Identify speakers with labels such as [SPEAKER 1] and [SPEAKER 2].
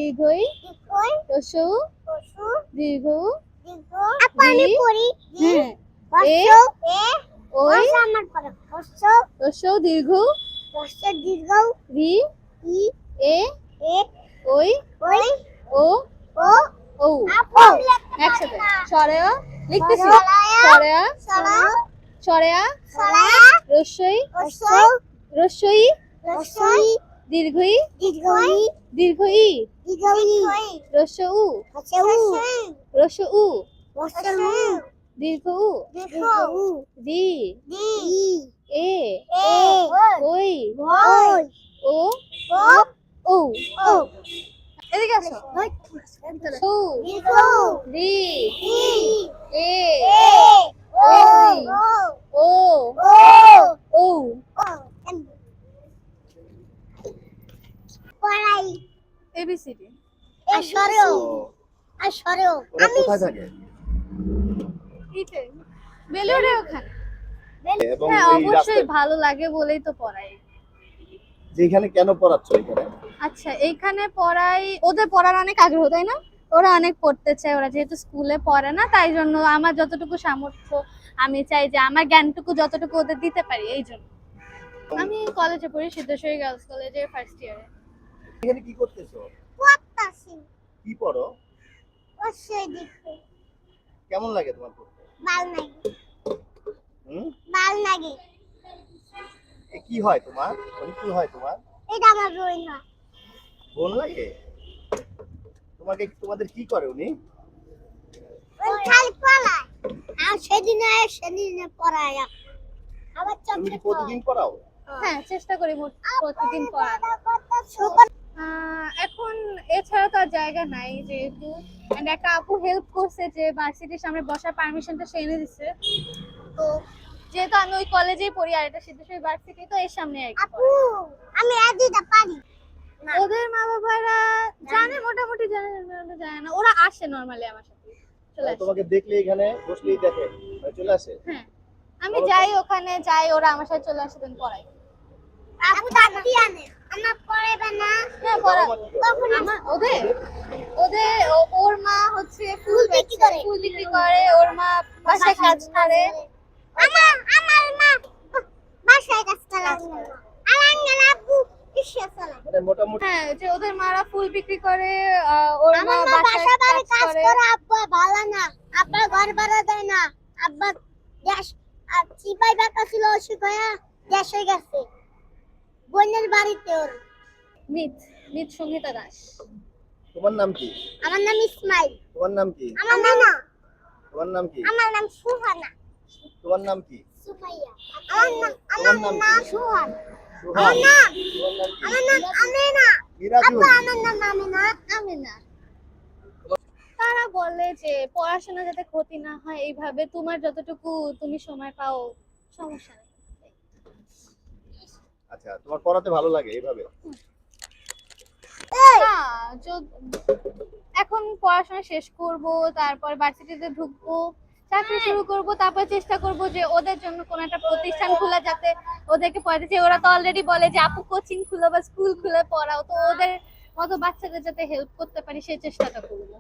[SPEAKER 1] দীর্ঘই রস্যউ দীর্ঘ হ্যাঁ এ ওই রস্যউ দীর্ঘ রি এ ওই ও ও একসাথে সরেয়া লিখতেছি সরেয়া সরেয়া রস্যই রস্যই দীর্ঘই দীর্ঘই রস্যউ রস্যউ দীর্ঘ রি এ ওই ও ও এদিকে আসো সু রি এ ওই ও ও এবিসিডি
[SPEAKER 2] ওরা কোথায় থাকে?
[SPEAKER 1] ইতে বেলুড়ে ওখানে
[SPEAKER 2] এবং
[SPEAKER 1] হ্যাঁ
[SPEAKER 2] এই
[SPEAKER 1] অবশ্যই
[SPEAKER 2] রাস্তায়
[SPEAKER 1] ভালো লাগে বলেই তো পড়াই।
[SPEAKER 2] যেখানে কেন পড়াচ্ছ এখানে?
[SPEAKER 1] আচ্ছা এইখানে পড়াই ওদের পড়ার অনেক আগ্রহ তাই না, ওরা অনেক পড়তে চায়, ওরা যেহেতু স্কুলে পড়ে না তাই জন্য আমার যতটুকু সামর্থ্য আমি চাই যে আমার জ্ঞানটুকু যতটুকু ওদের দিতে পারি এই জন্য। আমি কলেজে পড়ি সিদ্ধেশ্বরী গার্লস কলেজের ফার্স্ট ইয়ারে।
[SPEAKER 2] এখানে কি করতেছো? কি পড়ো? কেমন লাগে তোমার পড়তে? হুম? এ কি হয় তোমার? কি হয় তোমার? বোন লাগে? তোমাদের কি করে উনি? তুমি কি প্রতিদিন পড়াও?
[SPEAKER 1] হ্যাঁ চেষ্টা করি প্রতিদিন পড়ার। এখন এছাড়া তো আর জায়গা নাই যেহেতু, and একটা আপু হেল্প করছে যে ভার্সিটির সামনে বসার পারমিশনটা সে এনে দিচ্ছে, তো যেহেতু আমি ওই কলেজেই পড়ি আর এটা সিদ্ধেশ্বরী ভার্সিটি তো এর সামনে আর কি। ওদের মা বাবারা জানে মোটামুটি, জানে না ওরা আসে নরমালি আমার সাথে চলে আসে।
[SPEAKER 2] তোমাকে দেখলে এখানে বসলেই দেখে চলে আসে?
[SPEAKER 1] হ্যাঁ আমি যাই ওখানে যাই ওরা আমার সাথে চলে আসে দেন পড়াই। হ্যাঁ ওদের ওদের ওর মা হচ্ছে ফুল বিক্রি করে, ওর মা বাসায় কাজ করে।
[SPEAKER 2] মানে মোটামুটি
[SPEAKER 1] হ্যাঁ যে ওদের মারা ফুল বিক্রি করে, ওর মা বাসায় কাজ করে।
[SPEAKER 3] আব্বা ভালো না, আব্বা ঘর ভাড়া দেয় না, আব্বা গ্যাস আর চিপাই বাকা ছিল অসুখ হয়ে গ্যাস হয়ে গেছে বোনের বাড়িতে। ওর
[SPEAKER 1] মিত সংহিতা দাস।
[SPEAKER 2] তোমার নাম কি?
[SPEAKER 3] আমার নাম ইসমাইল।
[SPEAKER 2] তোমার নাম কি?
[SPEAKER 3] আমার নাম না,
[SPEAKER 2] তোমার নাম কি?
[SPEAKER 3] আমার নাম সুহানা।
[SPEAKER 2] তোমার নাম কি?
[SPEAKER 3] সুমাইয়া। আমার নাম সুহান।
[SPEAKER 2] সুহান।
[SPEAKER 3] আমার নাম আমিনা।
[SPEAKER 2] মিরাজুল।
[SPEAKER 3] আব্বা আমার নাম আমিনা।
[SPEAKER 1] তারা বলে যে পড়াশোনা যাতে ক্ষতি না হয় এইভাবে তোমার যতটুকু তুমি সময় পাও সমস্যা নেই।
[SPEAKER 2] আচ্ছা তোমার পড়াতে ভালো লাগে এইভাবে?
[SPEAKER 1] এখন পড়াশোনা শেষ করব, তারপর ভার্সিটিতে ঢুকবো, চাকরি শুরু করব, তারপর চেষ্টা করব যে ওদের জন্য কোনো একটা প্রতিষ্ঠান খোলা যাতে ওদেরকে পড়াতে চাই। ওরা তো অলরেডি বলে যে আপু কোচিং খুলে বা স্কুল খুলে পড়াও, তো ওদের মতো বাচ্চাদের যাতে হেল্প করতে পারি সেই চেষ্টাটা করবো।